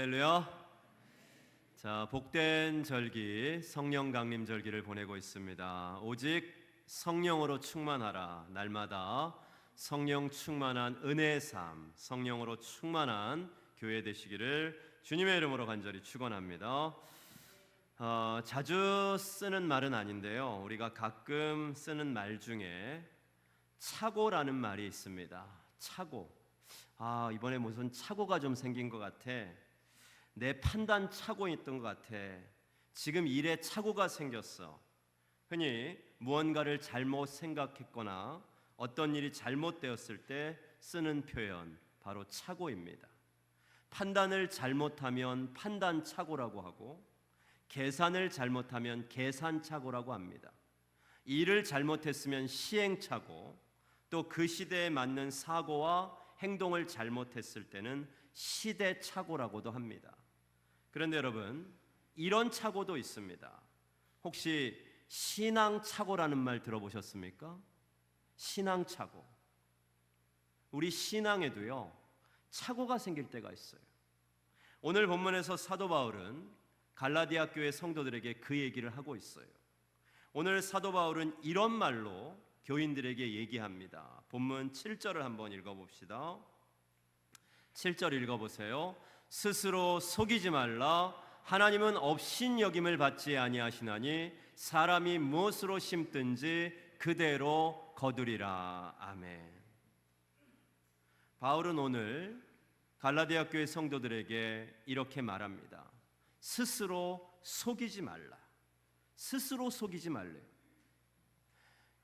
할렐루야. 자, 복된 절기 성령 강림 절기를 보내고 있습니다. 오직 성령으로 충만하라. 날마다 성령 충만한 은혜의 삶, 성령으로 충만한 교회 되시기를 주님의 이름으로 간절히 축원합니다. 자주 쓰는 말은 아닌데요, 우리가 가끔 쓰는 말 중에 착오라는 말이 있습니다. 착오. 이번에 무슨 착오가 좀 생긴 것 같아. 내 판단 착오 있던 것 같아. 지금 일에 착오가 생겼어. 흔히 무언가를 잘못 생각했거나 어떤 일이 잘못되었을 때 쓰는 표현, 바로 착오입니다. 판단을 잘못하면 판단 착오라고 하고, 계산을 잘못하면 계산 착오라고 합니다. 일을 잘못했으면 시행 착오, 또 그 시대에 맞는 사고와 행동을 잘못했을 때는 시대 착오라고도 합니다. 그런데 여러분, 이런 착오도 있습니다. 혹시 신앙 착오라는 말 들어보셨습니까? 신앙 착오. 우리 신앙에도요, 착오가 생길 때가 있어요. 오늘 본문에서 사도 바울은 갈라디아 교회 성도들에게 그 얘기를 하고 있어요. 오늘 사도 바울은 이런 말로 교인들에게 얘기합니다. 본문 7절을 한번 읽어봅시다. 7절 읽어보세요. 스스로 속이지 말라. 하나님은 업신여김을 받지 아니하시나니 사람이 무엇으로 심든지 그대로 거두리라. 아멘. 바울은 오늘 갈라디아 교회 성도들에게 이렇게 말합니다. 스스로 속이지 말라. 스스로 속이지 말래요.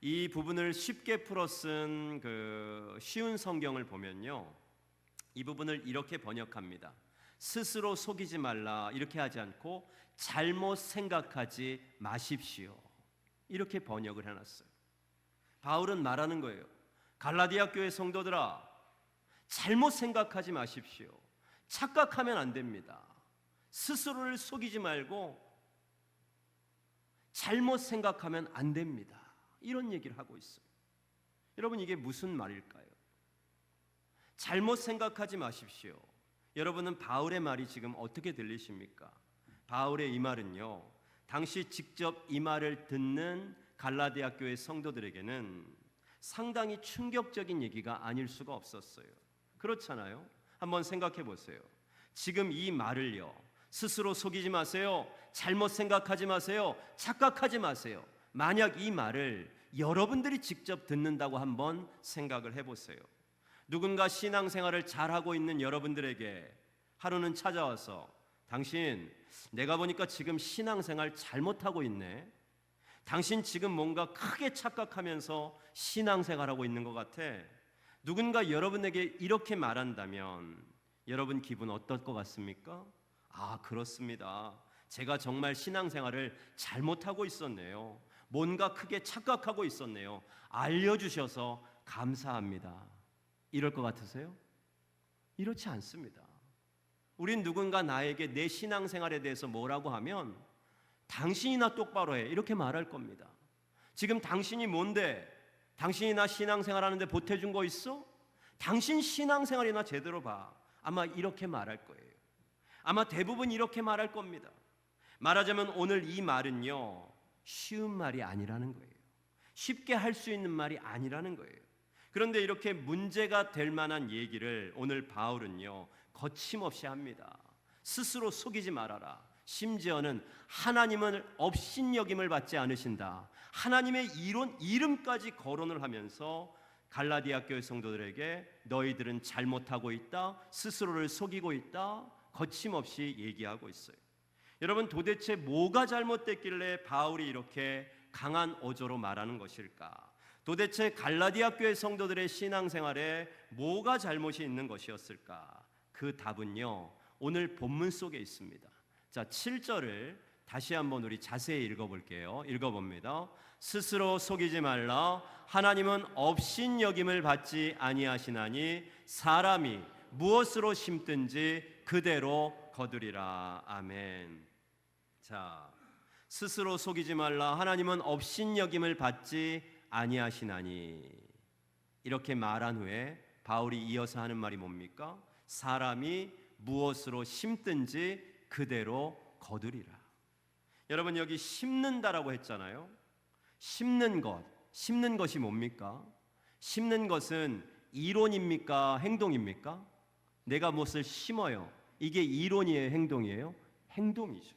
이 부분을 쉽게 풀어 쓴 쉬운 성경을 보면요, 이 부분을 이렇게 번역합니다. 스스로 속이지 말라 이렇게 하지 않고 잘못 생각하지 마십시오, 이렇게 번역을 해놨어요. 바울은 말하는 거예요. 갈라디아 교회 성도들아, 잘못 생각하지 마십시오. 착각하면 안 됩니다. 스스로를 속이지 말고 잘못 생각하면 안 됩니다. 이런 얘기를 하고 있어요. 여러분, 이게 무슨 말일까요? 잘못 생각하지 마십시오. 여러분은 바울의 말이 지금 어떻게 들리십니까? 바울의 이 말은요, 당시 직접 이 말을 듣는 갈라디아 교회 성도들에게는 상당히 충격적인 얘기가 아닐 수가 없었어요. 그렇잖아요? 한번 생각해 보세요. 지금 이 말을요, 스스로 속이지 마세요, 잘못 생각하지 마세요, 착각하지 마세요, 만약 이 말을 여러분들이 직접 듣는다고 한번 생각을 해보세요. 누군가 신앙생활을 잘하고 있는 여러분들에게 하루는 찾아와서, 당신 내가 보니까 지금 신앙생활 잘못하고 있네, 당신 지금 뭔가 크게 착각하면서 신앙생활하고 있는 것 같아. 누군가 여러분에게 이렇게 말한다면 여러분 기분 어떨 것 같습니까? 그렇습니다. 제가 정말 신앙생활을 잘못하고 있었네요. 뭔가 크게 착각하고 있었네요. 알려주셔서 감사합니다. 이럴 것 같으세요? 이렇지 않습니다. 우린 누군가 나에게 내 신앙생활에 대해서 뭐라고 하면 당신이나 똑바로 해, 이렇게 말할 겁니다. 지금 당신이 뭔데? 당신이 나 신앙생활하는데 보태준 거 있어? 당신 신앙생활이나 제대로 봐. 아마 이렇게 말할 거예요. 아마 대부분 이렇게 말할 겁니다. 말하자면 오늘 이 말은요, 쉬운 말이 아니라는 거예요. 쉽게 할 수 있는 말이 아니라는 거예요. 그런데 이렇게 문제가 될 만한 얘기를 오늘 바울은요, 거침없이 합니다. 스스로 속이지 말아라. 심지어는 하나님은 업신여김을 받지 않으신다. 하나님의 이름까지 거론을 하면서 갈라디아 교회 성도들에게 너희들은 잘못하고 있다, 스스로를 속이고 있다, 거침없이 얘기하고 있어요. 여러분, 도대체 뭐가 잘못됐길래 바울이 이렇게 강한 어조로 말하는 것일까? 도대체 갈라디아 교회 성도들의 신앙생활에 뭐가 잘못이 있는 것이었을까? 그 답은요, 오늘 본문 속에 있습니다. 자, 7절을 다시 한번 우리 자세히 읽어볼게요. 읽어봅니다. 스스로 속이지 말라. 하나님은 업신여김을 받지 아니하시나니 사람이 무엇으로 심든지 그대로 거두리라. 아멘. 자, 스스로 속이지 말라. 하나님은 업신여김을 받지 아니하시나니, 이렇게 말한 후에 바울이 이어서 하는 말이 뭡니까? 사람이 무엇으로 심든지 그대로 거두리라. 여러분 여기 심는다라고 했잖아요. 심는 것이 뭡니까? 심는 것은 이론입니까? 행동입니까? 내가 무엇을 심어요. 이게 이론이에요? 행동이에요? 행동이죠.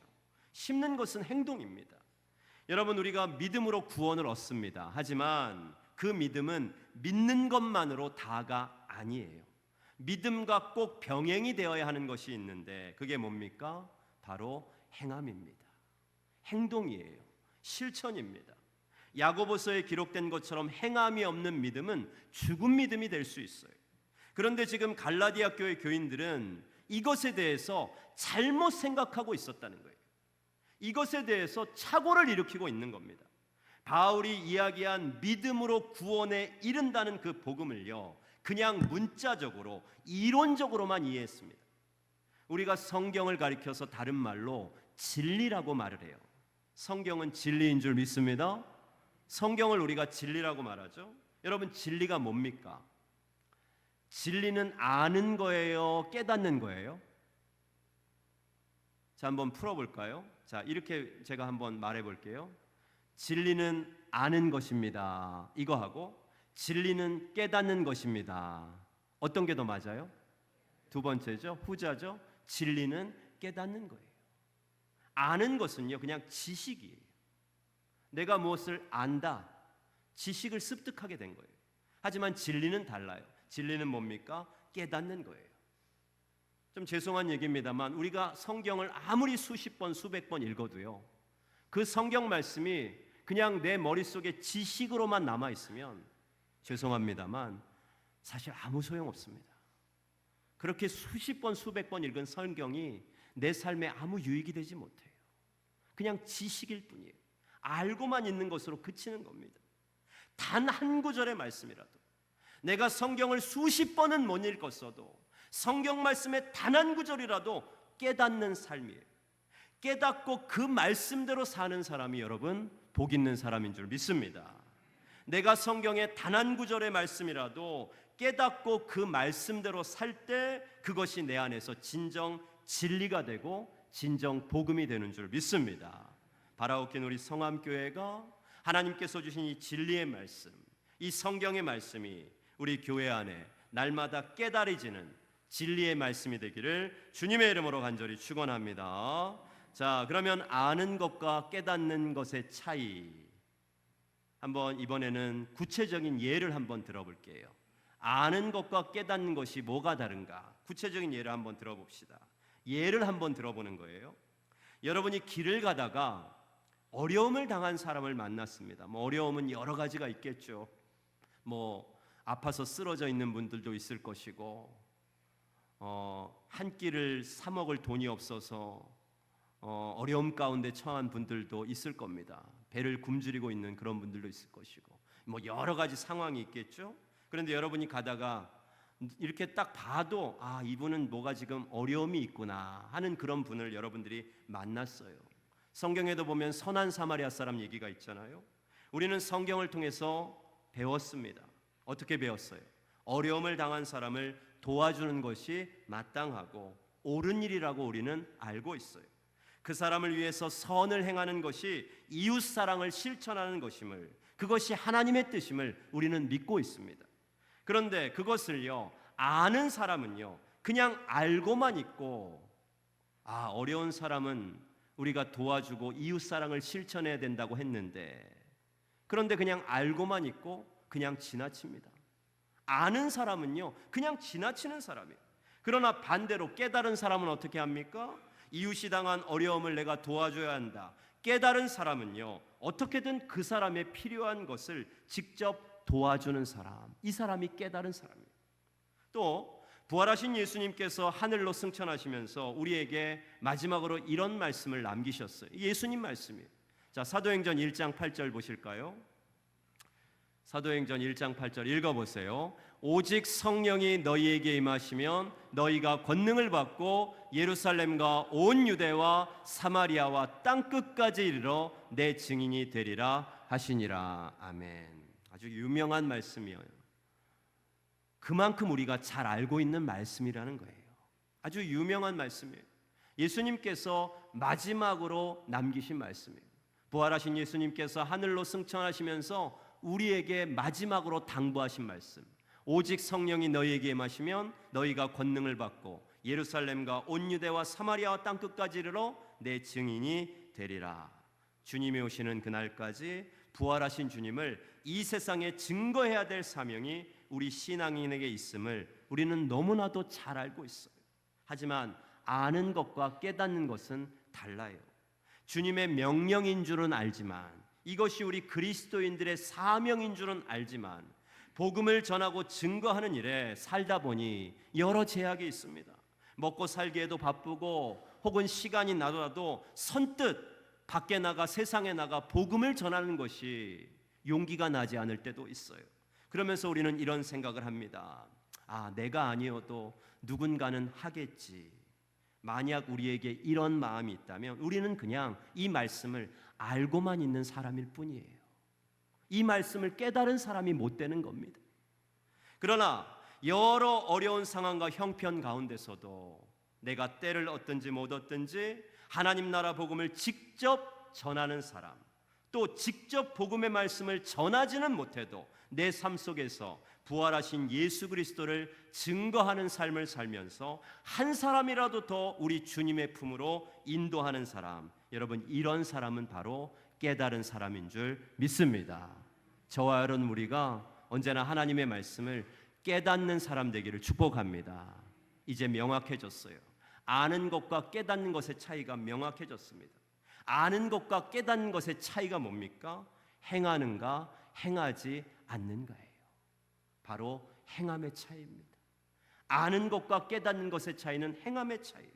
심는 것은 행동입니다. 여러분 우리가 믿음으로 구원을 얻습니다. 하지만 그 믿음은 믿는 것만으로 다가 아니에요. 믿음과 꼭 병행이 되어야 하는 것이 있는데 그게 뭡니까? 바로 행함입니다. 행동이에요. 실천입니다. 야고보서에 기록된 것처럼 행함이 없는 믿음은 죽은 믿음이 될 수 있어요. 그런데 지금 갈라디아 교회 교인들은 이것에 대해서 잘못 생각하고 있었다는 거예요. 이것에 대해서 착오를 일으키고 있는 겁니다. 바울이 이야기한 믿음으로 구원에 이른다는 그 복음을요, 그냥 문자적으로 이론적으로만 이해했습니다. 우리가 성경을 가리켜서 다른 말로 진리라고 말을 해요. 성경은 진리인 줄 믿습니다. 성경을 우리가 진리라고 말하죠. 여러분 진리가 뭡니까? 진리는 아는 거예요? 깨닫는 거예요? 자, 한번 풀어볼까요? 자, 이렇게 제가 한번 말해볼게요. 진리는 아는 것입니다. 이거 하고 진리는 깨닫는 것입니다. 어떤 게 더 맞아요? 두 번째죠. 후자죠. 진리는 깨닫는 거예요. 아는 것은요 그냥 지식이에요. 내가 무엇을 안다, 지식을 습득하게 된 거예요. 하지만 진리는 달라요. 진리는 뭡니까? 깨닫는 거예요. 좀 죄송한 얘기입니다만 우리가 성경을 아무리 수십 번 수백 번 읽어도요, 그 성경 말씀이 그냥 내 머릿속에 지식으로만 남아있으면 죄송합니다만 사실 아무 소용없습니다. 그렇게 수십 번 수백 번 읽은 성경이 내 삶에 아무 유익이 되지 못해요. 그냥 지식일 뿐이에요. 알고만 있는 것으로 그치는 겁니다. 단 한 구절의 말씀이라도, 내가 성경을 수십 번은 못 읽었어도 성경 말씀의 단 한 구절이라도 깨닫는 삶이에요. 깨닫고 그 말씀대로 사는 사람이 여러분 복 있는 사람인 줄 믿습니다. 내가 성경의 단 한 구절의 말씀이라도 깨닫고 그 말씀대로 살 때 그것이 내 안에서 진정 진리가 되고 진정 복음이 되는 줄 믿습니다. 바라옵긴 우리 성암교회가 하나님께서 주신 이 진리의 말씀, 이 성경의 말씀이 우리 교회 안에 날마다 깨달아지는 진리의 말씀이 되기를 주님의 이름으로 간절히 축원합니다. 자, 그러면 아는 것과 깨닫는 것의 차이, 한번 이번에는 구체적인 예를 한번 들어볼게요. 아는 것과 깨닫는 것이 뭐가 다른가? 구체적인 예를 한번 들어봅시다. 예를 한번 들어보는 거예요. 여러분이 길을 가다가 어려움을 당한 사람을 만났습니다. 어려움은 여러 가지가 있겠죠. 아파서 쓰러져 있는 분들도 있을 것이고, 한 끼를 사 먹을 돈이 없어서 어려움 가운데 처한 분들도 있을 겁니다. 배를 굶주리고 있는 그런 분들도 있을 것이고, 여러 가지 상황이 있겠죠. 그런데 여러분이 가다가 이렇게 딱 봐도 이분은 뭐가 지금 어려움이 있구나 하는 그런 분을 여러분들이 만났어요. 성경에도 보면 선한 사마리아 사람 얘기가 있잖아요. 우리는 성경을 통해서 배웠습니다. 어떻게 배웠어요? 어려움을 당한 사람을 도와주는 것이 마땅하고 옳은 일이라고 우리는 알고 있어요. 그 사람을 위해서 선을 행하는 것이 이웃사랑을 실천하는 것임을, 그것이 하나님의 뜻임을 우리는 믿고 있습니다. 그런데 그것을요, 아는 사람은요 그냥 알고만 있고, 어려운 사람은 우리가 도와주고 이웃사랑을 실천해야 된다고 했는데, 그런데 그냥 알고만 있고 그냥 지나칩니다. 아는 사람은요 그냥 지나치는 사람이에요. 그러나 반대로 깨달은 사람은 어떻게 합니까? 이웃이 당한 어려움을 내가 도와줘야 한다. 깨달은 사람은요 어떻게든 그 사람의 필요한 것을 직접 도와주는 사람, 이 사람이 깨달은 사람이에요. 또 부활하신 예수님께서 하늘로 승천하시면서 우리에게 마지막으로 이런 말씀을 남기셨어요. 예수님 말씀이에요. 자, 사도행전 1장 8절 보실까요? 사도행전 1장 8절 읽어보세요. 오직 성령이 너희에게 임하시면 너희가 권능을 받고 예루살렘과 온 유대와 사마리아와 땅끝까지 이르러 내 증인이 되리라 하시니라. 아멘. 아주 유명한 말씀이에요. 그만큼 우리가 잘 알고 있는 말씀이라는 거예요. 아주 유명한 말씀이에요. 예수님께서 마지막으로 남기신 말씀이에요. 부활하신 예수님께서 하늘로 승천하시면서 우리에게 마지막으로 당부하신 말씀. 오직 성령이 너희에게 임하시면 너희가 권능을 받고 예루살렘과 온 유대와 사마리아와 땅끝까지 이르러 내 증인이 되리라. 주님이 오시는 그날까지 부활하신 주님을 이 세상에 증거해야 될 사명이 우리 신앙인에게 있음을 우리는 너무나도 잘 알고 있어요. 하지만 아는 것과 깨닫는 것은 달라요. 주님의 명령인 줄은 알지만, 이것이 우리 그리스도인들의 사명인 줄은 알지만, 복음을 전하고 증거하는 일에 살다 보니 여러 제약이 있습니다. 먹고 살기에도 바쁘고 혹은 시간이 나더라도 선뜻 밖에 나가 세상에 나가 복음을 전하는 것이 용기가 나지 않을 때도 있어요. 그러면서 우리는 이런 생각을 합니다. 내가 아니어도 누군가는 하겠지. 만약 우리에게 이런 마음이 있다면 우리는 그냥 이 말씀을 알고만 있는 사람일 뿐이에요. 이 말씀을 깨달은 사람이 못 되는 겁니다. 그러나 여러 어려운 상황과 형편 가운데서도 내가 때를 얻든지 못 얻든지 하나님 나라 복음을 직접 전하는 사람, 또 직접 복음의 말씀을 전하지는 못해도 내 삶 속에서 부활하신 예수 그리스도를 증거하는 삶을 살면서 한 사람이라도 더 우리 주님의 품으로 인도하는 사람, 여러분, 이런 사람은 바로 깨달은 사람인 줄 믿습니다. 저와 여러분, 우리가 언제나 하나님의 말씀을 깨닫는 사람 되기를 축복합니다. 이제 명확해졌어요. 아는 것과 깨닫는 것의 차이가 명확해졌습니다. 아는 것과 깨닫는 것의 차이가 뭡니까? 행하는가 행하지 않는가예요. 바로 행함의 차이입니다. 아는 것과 깨닫는 것의 차이는 행함의 차이예요.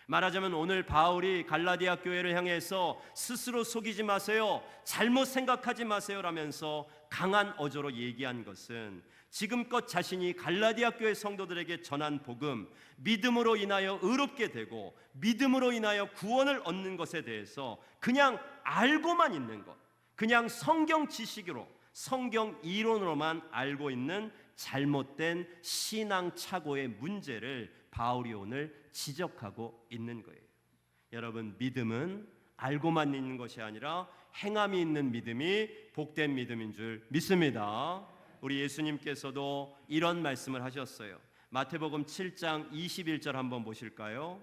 말하자면 오늘 바울이 갈라디아 교회를 향해서 스스로 속이지 마세요, 잘못 생각하지 마세요 라면서 강한 어조로 얘기한 것은 지금껏 자신이 갈라디아 교회 성도들에게 전한 복음, 믿음으로 인하여 의롭게 되고 믿음으로 인하여 구원을 얻는 것에 대해서 그냥 알고만 있는 것, 그냥 성경 지식으로, 성경 이론으로만 알고 있는 잘못된 신앙 착오의 문제를 바울이 오늘 지적하고 있는 거예요. 여러분, 믿음은 알고만 있는 것이 아니라 행함이 있는 믿음이 복된 믿음인 줄 믿습니다. 우리 예수님께서도 이런 말씀을 하셨어요. 마태복음 7장 21절 한번 보실까요?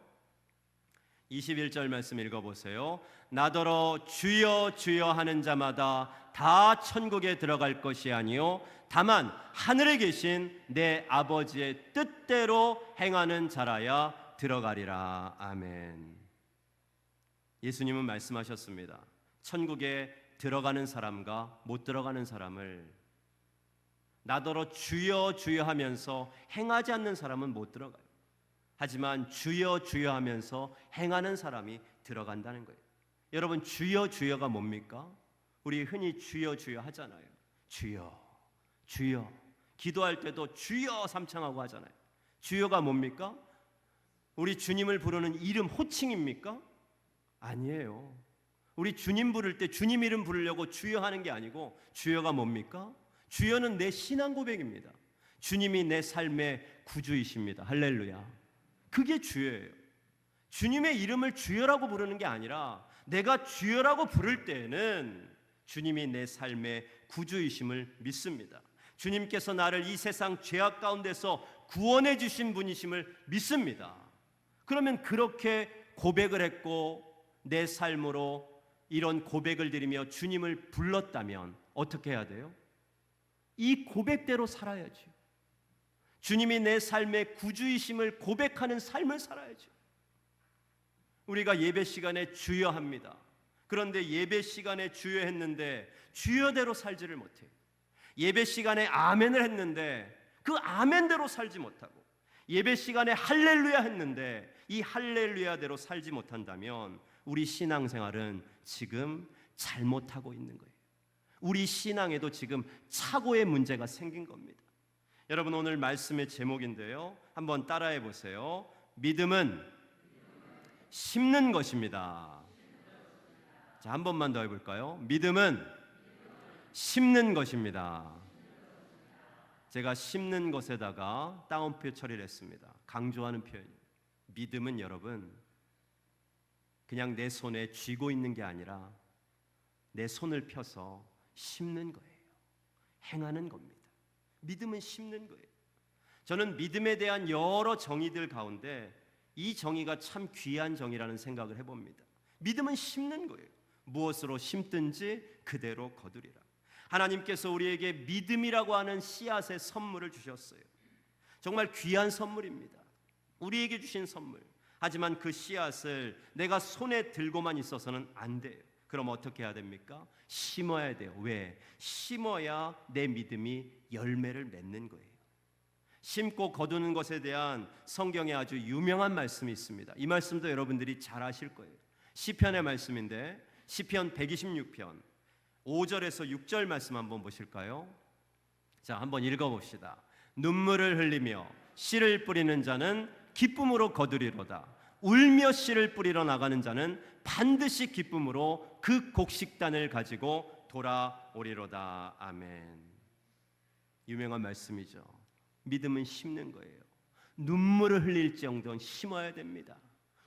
21절 말씀 읽어보세요. 나더러 주여 주여 하는 자마다 다 천국에 들어갈 것이 아니요 다만 하늘에 계신 내 아버지의 뜻대로 행하는 자라야 들어가리라. 아멘. 예수님은 말씀하셨습니다. 천국에 들어가는 사람과 못 들어가는 사람을, 나더러 주여 주여 하면서 행하지 않는 사람은 못 들어가요. 하지만 주여 주여 하면서 행하는 사람이 들어간다는 거예요. 여러분, 주여 주여가 뭡니까? 우리 흔히 주여 주여 하잖아요. 주여 주여, 기도할 때도 주여 삼창하고 하잖아요. 주여가 뭡니까? 우리 주님을 부르는 이름, 호칭입니까? 아니에요. 우리 주님 부를 때 주님 이름 부르려고 주여 하는 게 아니고, 주여가 뭡니까? 주여는 내 신앙 고백입니다. 주님이 내 삶의 구주이십니다. 할렐루야. 그게 주여예요. 주님의 이름을 주여라고 부르는 게 아니라 내가 주여라고 부를 때에는 주님이 내 삶의 구주이심을 믿습니다. 주님께서 나를 이 세상 죄악 가운데서 구원해 주신 분이심을 믿습니다. 그러면 그렇게 고백을 했고 내 삶으로 이런 고백을 드리며 주님을 불렀다면 어떻게 해야 돼요? 이 고백대로 살아야죠. 주님이 내 삶의 구주이심을 고백하는 삶을 살아야죠. 우리가 예배 시간에 주여합니다. 그런데 예배 시간에 주여했는데 주여대로 살지를 못해요. 예배 시간에 아멘을 했는데 그 아멘대로 살지 못하고, 예배 시간에 할렐루야 했는데 이 할렐루야대로 살지 못한다면 우리 신앙생활은 지금 잘못하고 있는 거예요. 우리 신앙에도 지금 착오의 문제가 생긴 겁니다. 여러분, 오늘 말씀의 제목인데요, 한번 따라해 보세요. 믿음은 심는 것입니다. 자, 한 번만 더 해볼까요? 믿음은 심는 것입니다. 제가 심는 것에다가 따옴표 처리를 했습니다. 강조하는 표현이에요. 믿음은 여러분 그냥 내 손에 쥐고 있는 게 아니라 내 손을 펴서 심는 거예요. 행하는 겁니다. 믿음은 심는 거예요. 저는 믿음에 대한 여러 정의들 가운데 이 정의가 참 귀한 정의라는 생각을 해봅니다. 믿음은 심는 거예요. 무엇으로 심든지 그대로 거두리라. 하나님께서 우리에게 믿음이라고 하는 씨앗의 선물을 주셨어요. 정말 귀한 선물입니다. 우리에게 주신 선물. 하지만 그 씨앗을 내가 손에 들고만 있어서는 안 돼요. 그럼 어떻게 해야 됩니까? 심어야 돼요. 왜? 심어야 내 믿음이 열매를 맺는 거예요. 심고 거두는 것에 대한 성경에 아주 유명한 말씀이 있습니다. 이 말씀도 여러분들이 잘 아실 거예요. 시편의 말씀인데 시편 126편 5절에서 6절 말씀 한번 보실까요? 자, 한번 읽어봅시다. 눈물을 흘리며 씨를 뿌리는 자는 기쁨으로 거두리로다. 울며 씨를 뿌리러 나가는 자는 반드시 기쁨으로 그 곡식단을 가지고 돌아오리로다. 아멘. 유명한 말씀이죠. 믿음은 심는 거예요. 눈물을 흘릴지언정 심어야 됩니다.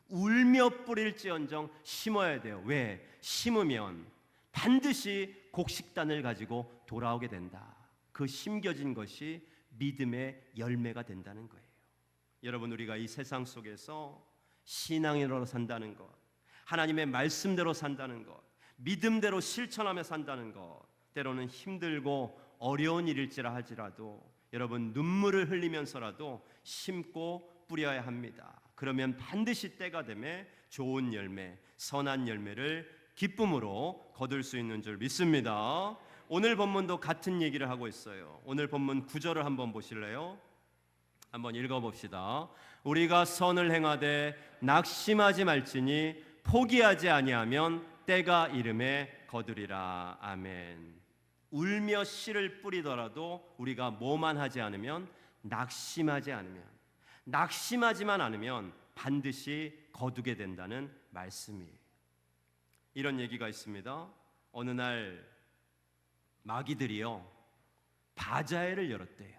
울며 뿌릴지언정 심어야 돼요. 왜? 심으면 반드시 곡식단을 가지고 돌아오게 된다. 그 심겨진 것이 믿음의 열매가 된다는 거예요. 여러분, 우리가 이 세상 속에서 신앙으로 산다는 것, 하나님의 말씀대로 산다는 것, 믿음대로 실천하며 산다는 것, 때로는 힘들고 어려운 일일지라 할지라도 여러분 눈물을 흘리면서라도 심고 뿌려야 합니다. 그러면 반드시 때가 되면 좋은 열매, 선한 열매를 기쁨으로 거둘 수 있는 줄 믿습니다. 오늘 본문도 같은 얘기를 하고 있어요. 오늘 본문 9절을 한번 보실래요? 한번 읽어봅시다. 우리가 선을 행하되 낙심하지 말지니 포기하지 아니하면 때가 이름에 거두리라. 아멘. 울며 씨를 뿌리더라도 우리가 뭐만 하지 않으면, 낙심하지 않으면, 낙심하지만 않으면 반드시 거두게 된다는 말씀이에요. 이런 얘기가 있습니다. 어느 날 마귀들이요 바자회를 열었대요.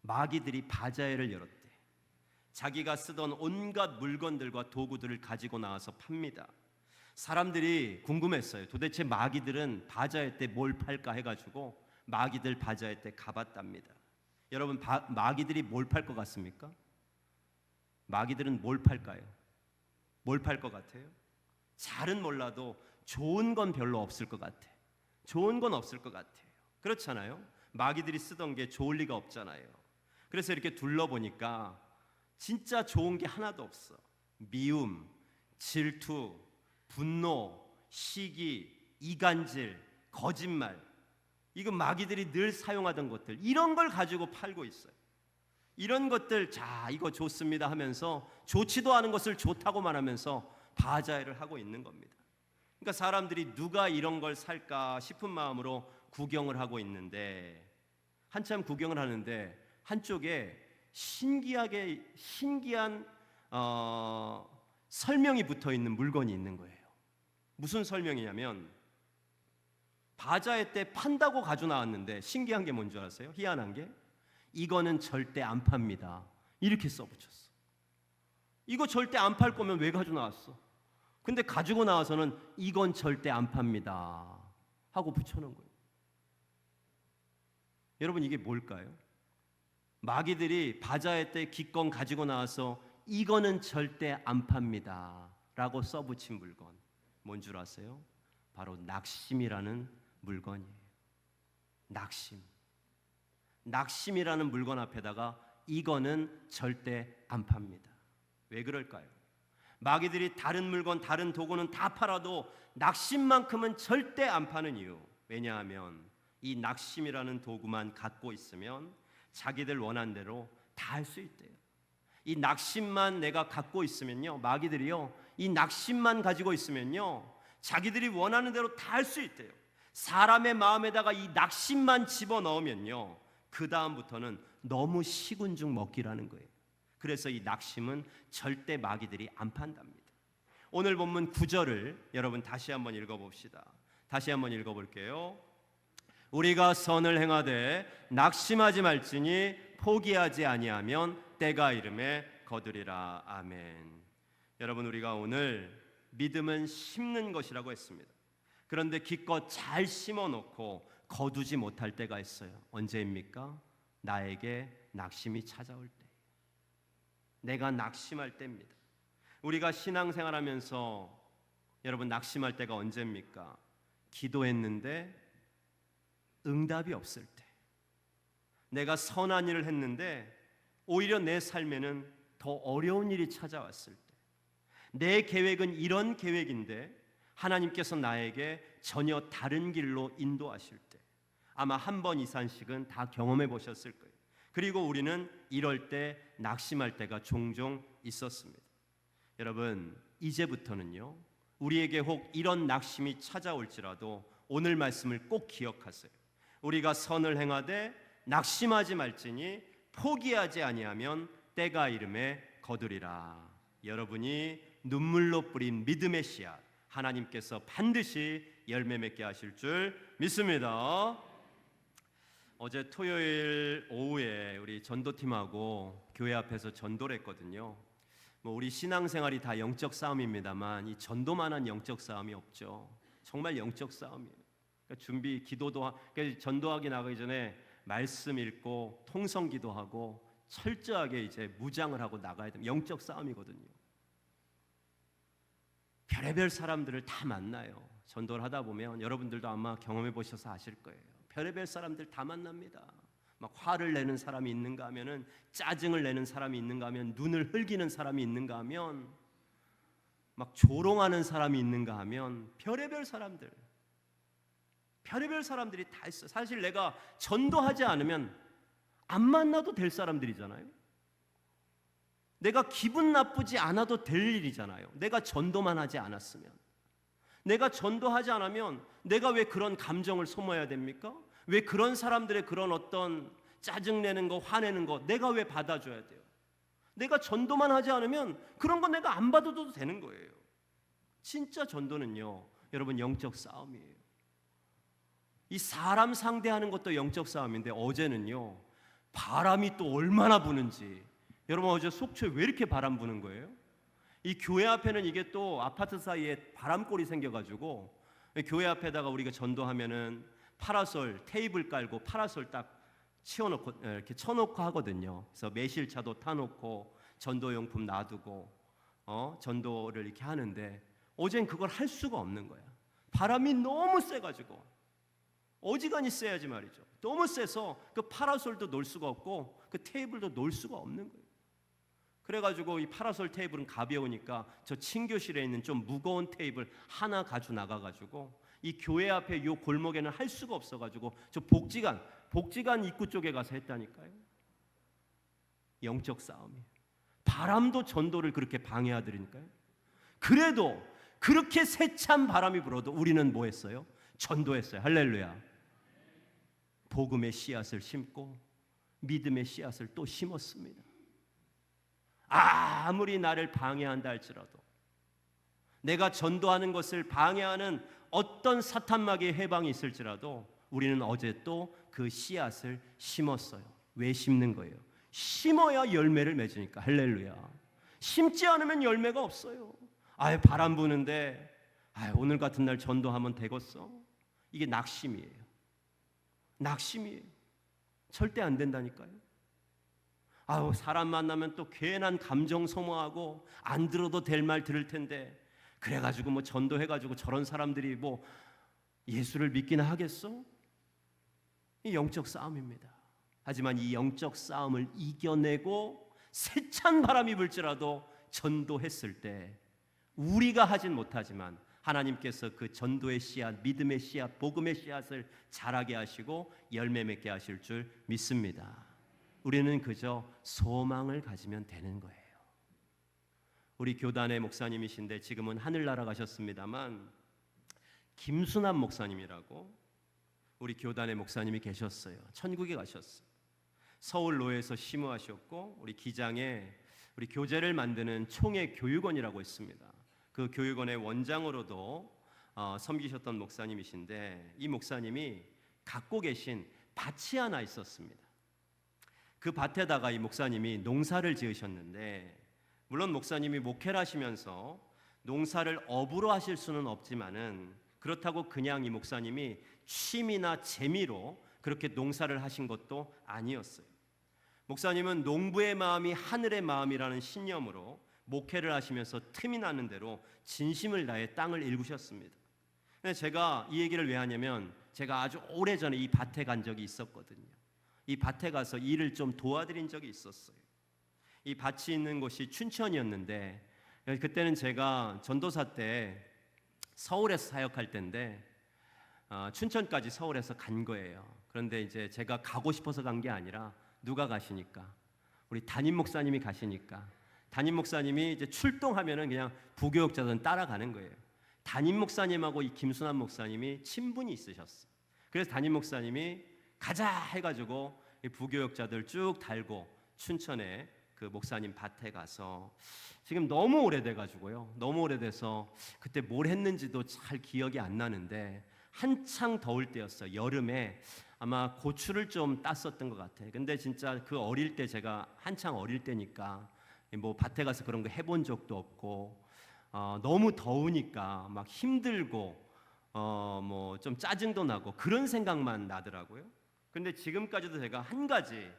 마귀들이 바자회를 열었대. 자기가 쓰던 온갖 물건들과 도구들을 가지고 나와서 팝니다. 사람들이 궁금했어요. 도대체 마귀들은 바자회 때 뭘 팔까 해가지고 마귀들 바자회 때 가봤답니다. 여러분, 마귀들이 뭘 팔 것 같습니까? 마귀들은 뭘 팔까요? 뭘 팔 것 같아요? 잘은 몰라도 좋은 건 별로 없을 것 같아. 좋은 건 없을 것 같아요. 그렇잖아요. 마귀들이 쓰던 게 좋을 리가 없잖아요. 그래서 이렇게 둘러보니까 진짜 좋은 게 하나도 없어. 미움, 질투, 분노, 시기, 이간질, 거짓말, 이거 마귀들이 늘 사용하던 것들, 이런 걸 가지고 팔고 있어요. 이런 것들, 자 이거 좋습니다 하면서 좋지도 않은 것을 좋다고 말하면서 바자회를 하고 있는 겁니다. 그러니까 사람들이 누가 이런 걸 살까 싶은 마음으로 구경을 하고 있는데, 한참 구경을 하는데 한쪽에 신기한 설명이 붙어 있는 물건이 있는 거예요. 무슨 설명이냐면, 바자회 때 판다고 가져 나왔는데 신기한 게 뭔지 아세요? 희한한 게, 이거는 절대 안 팝니다, 이렇게 써붙였어. 이거 절대 안 팔 거면 왜 가져 나왔어? 근데 가지고 나와서는 이건 절대 안 팝니다 하고 붙여놓은 거예요. 여러분, 이게 뭘까요? 마귀들이 바자회 때 기껏 가지고 나와서 이거는 절대 안 팝니다 라고 써붙인 물건, 뭔 줄 아세요? 바로 낙심이라는 물건이에요. 낙심이라는 물건 앞에다가 이거는 절대 안 팝니다. 왜 그럴까요? 마귀들이 다른 물건, 다른 도구는 다 팔아도 낙심만큼은 절대 안 파는 이유, 왜냐하면 이 낙심이라는 도구만 갖고 있으면 자기들 원하는 대로 다 할 수 있대요. 이 낙심만 내가 갖고 있으면요, 마귀들이요 이 낙심만 가지고 있으면요 자기들이 원하는 대로 다 할 수 있대요. 사람의 마음에다가 이 낙심만 집어넣으면요 그 다음부터는 너무 시군중 먹기라는 거예요. 그래서 이 낙심은 절대 마귀들이 안 판답니다. 오늘 본문 9절을 여러분 다시 한번 읽어봅시다. 다시 한번 읽어볼게요. 우리가 선을 행하되 낙심하지 말지니 포기하지 아니하면 때가 이름에 거두리라. 아멘. 여러분, 우리가 오늘 믿음은 심는 것이라고 했습니다. 그런데 기껏 잘 심어놓고 거두지 못할 때가 있어요. 언제입니까? 나에게 낙심이 찾아올 때, 내가 낙심할 때입니다. 우리가 신앙생활하면서 여러분 낙심할 때가 언제입니까? 기도했는데 응답이 없을 때, 내가 선한 일을 했는데 오히려 내 삶에는 더 어려운 일이 찾아왔을 때, 내 계획은 이런 계획인데 하나님께서 나에게 전혀 다른 길로 인도하실 때, 아마 한 번 이상씩은 다 경험해 보셨을 거예요. 그리고 우리는 이럴 때 낙심할 때가 종종 있었습니다. 여러분, 이제부터는요, 우리에게 혹 이런 낙심이 찾아올지라도 오늘 말씀을 꼭 기억하세요. 우리가 선을 행하되 낙심하지 말지니 포기하지 아니하면 때가 이름에 거두리라. 여러분이 눈물로 뿌린 믿음의 씨앗, 하나님께서 반드시 열매 맺게 하실 줄 믿습니다. 어제 토요일 오후에 우리 전도팀하고 교회 앞에서 전도를 했거든요. 우리 신앙생활이 다 영적 싸움입니다만 이 전도만한 영적 싸움이 없죠. 정말 영적 싸움이에요. 그러니까 준비 기도도 그러니까 전도하기 나가기 전에 말씀 읽고 통성 기도하고 철저하게 이제 무장을 하고 나가야 됩니다. 영적 싸움이거든요. 별의별 사람들을 다 만나요. 전도를 하다 보면 여러분들도 아마 경험해 보셔서 아실 거예요. 별의별 사람들 다 만납니다. 막 화를 내는 사람이 있는가 하면은 짜증을 내는 사람이 있는가 하면 눈을 흘기는 사람이 있는가 하면 막 조롱하는 사람이 있는가 하면 별의별 사람들, 별의별 사람들이 다 있어요. 사실 내가 전도하지 않으면 안 만나도 될 사람들이잖아요. 내가 기분 나쁘지 않아도 될 일이잖아요. 내가 전도만 하지 않았으면, 내가 전도하지 않으면 내가 왜 그런 감정을 소모해야 됩니까? 왜 그런 사람들의 그런 어떤 짜증내는 거, 화내는 거 내가 왜 받아줘야 돼요? 내가 전도만 하지 않으면 그런 거 내가 안 받아도 되는 거예요. 진짜 전도는요, 여러분 영적 싸움이에요. 이 사람 상대하는 것도 영적 싸움인데 어제는요, 바람이 또 얼마나 부는지. 여러분, 어제 속초에 왜 이렇게 바람 부는 거예요? 이 교회 앞에는 이게 또 아파트 사이에 바람골이 생겨가지고 교회 앞에다가 우리가 전도하면은 파라솔 테이블 깔고 파라솔 딱 치워놓고 이렇게 쳐놓고 하거든요. 그래서 매실차도 타놓고 전도용품 놔두고 전도를 이렇게 하는데 어젠 그걸 할 수가 없는 거야. 바람이 너무 세가지고 어지간히 세야지 말이죠. 너무 세서 그 파라솔도 놓을 수가 없고 그 테이블도 놓을 수가 없는 거예요. 그래가지고 이 파라솔 테이블은 가벼우니까 저 친교실에 있는 좀 무거운 테이블 하나 가지고 나가가지고 이 교회 앞에 요 골목에는 할 수가 없어가지고 저 복지관 입구 쪽에 가서 했다니까요. 영적 싸움이에요. 바람도 전도를 그렇게 방해하더니까요. 그래도 그렇게 세찬 바람이 불어도 우리는 뭐 했어요? 전도했어요. 할렐루야. 복음의 씨앗을 심고 믿음의 씨앗을 또 심었습니다. 아무리 나를 방해한다 할지라도, 내가 전도하는 것을 방해하는 어떤 사탄마귀의 해방이 있을지라도 우리는 어제 또 그 씨앗을 심었어요. 왜 심는 거예요? 심어야 열매를 맺으니까. 할렐루야. 심지 않으면 열매가 없어요. 바람 부는데 오늘 같은 날 전도하면 되겠어? 이게 낙심이에요. 낙심이에요. 절대 안 된다니까요. 사람 만나면 또 괜한 감정 소모하고 안 들어도 될 말 들을 텐데 그래가지고 뭐 전도해가지고 저런 사람들이 뭐 예수를 믿기나 하겠어? 이 영적 싸움입니다. 하지만 이 영적 싸움을 이겨내고 세찬 바람이 불지라도 전도했을 때 우리가 하진 못하지만 하나님께서 그 전도의 씨앗, 믿음의 씨앗, 복음의 씨앗을 자라게 하시고 열매 맺게 하실 줄 믿습니다. 우리는 그저 소망을 가지면 되는 거예요. 우리 교단의 목사님이신데 지금은 하늘나라 가셨습니다만 김순환 목사님이라고 우리 교단의 목사님이 계셨어요. 천국에 가셨어요. 서울 노예에서 심우하셨고 우리 기장에 우리 교재를 만드는 총회 교육원이라고 있습니다. 그 교육원의 원장으로도 섬기셨던 목사님이신데 이 목사님이 갖고 계신 밭이 하나 있었습니다. 그 밭에다가 이 목사님이 농사를 지으셨는데, 물론 목사님이 목회를 하시면서 농사를 업으로 하실 수는 없지만은 그렇다고 그냥 이 목사님이 취미나 재미로 그렇게 농사를 하신 것도 아니었어요. 목사님은 농부의 마음이 하늘의 마음이라는 신념으로 목회를 하시면서 틈이 나는 대로 진심을 다해 땅을 일구셨습니다. 근데 제가 이 얘기를 왜 하냐면, 제가 아주 오래전에 이 밭에 간 적이 있었거든요. 이 밭에 가서 일을 좀 도와드린 적이 있었어요. 이 밭이 있는 곳이 춘천이었는데, 그때는 제가 전도사 때 서울에서 사역할 때인데 춘천까지 서울에서 간 거예요. 그런데 이제 제가 가고 싶어서 간 게 아니라 누가 가시니까, 우리 담임 목사님이 가시니까, 담임 목사님이 이제 출동하면은 그냥 부교육자들은 따라가는 거예요. 담임 목사님하고 이 김순환 목사님이 친분이 있으셨어. 그래서 담임 목사님이 가자 해가지고 이 부교육자들 쭉 달고 춘천에 그 목사님 밭에 가서, 지금 너무 오래돼가지고요, 너무 오래돼서 그때 뭘 했는지도 잘 기억이 안 나는데 한창 더울 때였어요. 여름에 아마 고추를 좀 땄었던 것 같아요. 근데 진짜 그 어릴 때, 제가 한창 어릴 때니까 뭐 밭에 가서 그런 거 해본 적도 없고 너무 더우니까 막 힘들고 뭐 좀 짜증도 나고 그런 생각만 나더라고요. 근데 지금까지도 제가 한 가지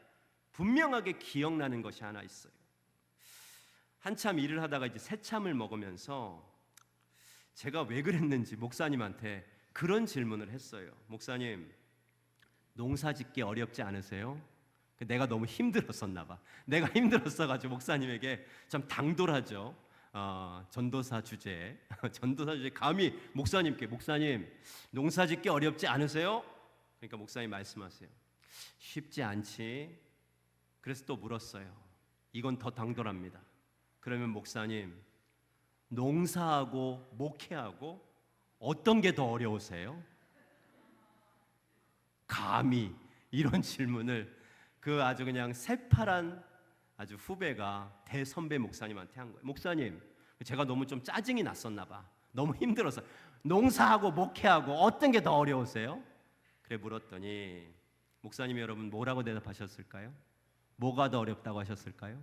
분명하게 기억나는 것이 하나 있어요. 한참 일을 하다가 이제 새참을 먹으면서 제가 왜 그랬는지 목사님한테 그런 질문을 했어요. 목사님, 농사 짓기 어렵지 않으세요? 내가 너무 힘들었었나 봐. 내가 힘들었어가지고 목사님에게 좀 당돌하죠. 전도사 주제에 전도사 주제 감히 목사님께, 목사님 농사 짓기 어렵지 않으세요? 그러니까 목사님 말씀하세요. 쉽지 않지. 그래서 또 물었어요. 이건 더 당돌합니다. 그러면 목사님, 농사하고 목회하고 어떤 게 더 어려우세요? 감히 이런 질문을 그 아주 그냥 새파란 아주 후배가 대선배 목사님한테 한 거예요. 목사님, 제가 너무 좀 짜증이 났었나 봐. 너무 힘들어서. 농사하고 목회하고 어떤 게 더 어려우세요? 그래 물었더니 목사님이 여러분 뭐라고 대답하셨을까요? 뭐가 더 어렵다고 하셨을까요?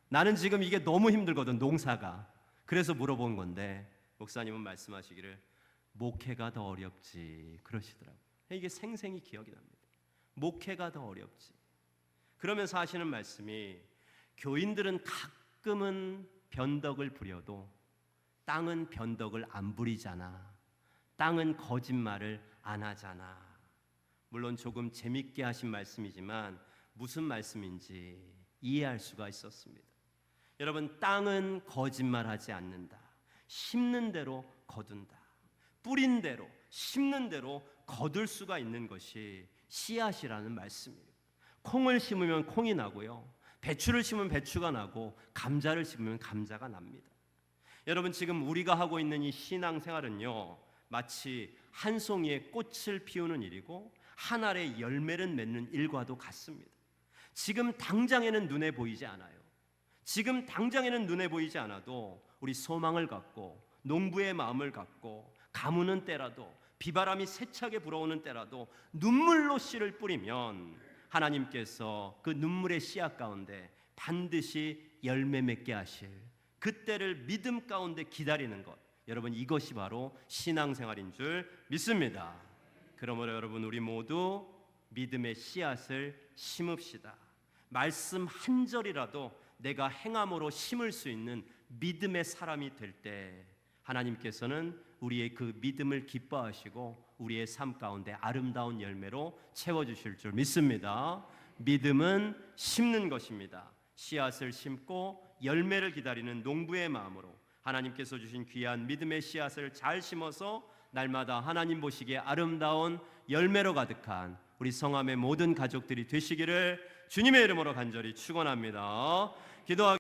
나는 지금 이게 너무 힘들거든, 농사가. 그래서 물어본 건데 목사님은 말씀하시기를 목회가 더 어렵지 그러시더라고요. 이게 생생히 기억이 납니다. 목회가 더 어렵지. 그러면서 하시는 말씀이, 교인들은 가끔은 변덕을 부려도 땅은 변덕을 안 부리잖아. 땅은 거짓말을 안 하잖아. 물론 조금 재밌게 하신 말씀이지만 무슨 말씀인지 이해할 수가 있었습니다. 여러분, 땅은 거짓말하지 않는다. 심는 대로 거둔다. 뿌린 대로, 심는 대로 거둘 수가 있는 것이 씨앗이라는 말씀이에요. 콩을 심으면 콩이 나고요, 배추를 심으면 배추가 나고, 감자를 심으면 감자가 납니다. 여러분, 지금 우리가 하고 있는 이 신앙생활은요, 마치 한 송이의 꽃을 피우는 일이고 한 알의 열매를 맺는 일과도 같습니다. 지금 당장에는 눈에 보이지 않아요. 지금 당장에는 눈에 보이지 않아도 우리 소망을 갖고 농부의 마음을 갖고 가무는 때라도, 비바람이 세차게 불어오는 때라도 눈물로 씨를 뿌리면 하나님께서 그 눈물의 씨앗 가운데 반드시 열매 맺게 하실 그 때를 믿음 가운데 기다리는 것, 여러분 이것이 바로 신앙생활인 줄 믿습니다. 그러므로 여러분, 우리 모두 믿음의 씨앗을 심읍시다. 말씀 한 절이라도 내가 행함으로 심을 수 있는 믿음의 사람이 될 때 하나님께서는 우리의 그 믿음을 기뻐하시고 우리의 삶 가운데 아름다운 열매로 채워주실 줄 믿습니다. 믿음은 심는 것입니다. 씨앗을 심고 열매를 기다리는 농부의 마음으로 하나님께서 주신 귀한 믿음의 씨앗을 잘 심어서 날마다 하나님 보시기에 아름다운 열매로 가득한 우리 성함의 모든 가족들이 되시기를 주님의 이름으로 간절히 축원합니다. 기도하겠습니다.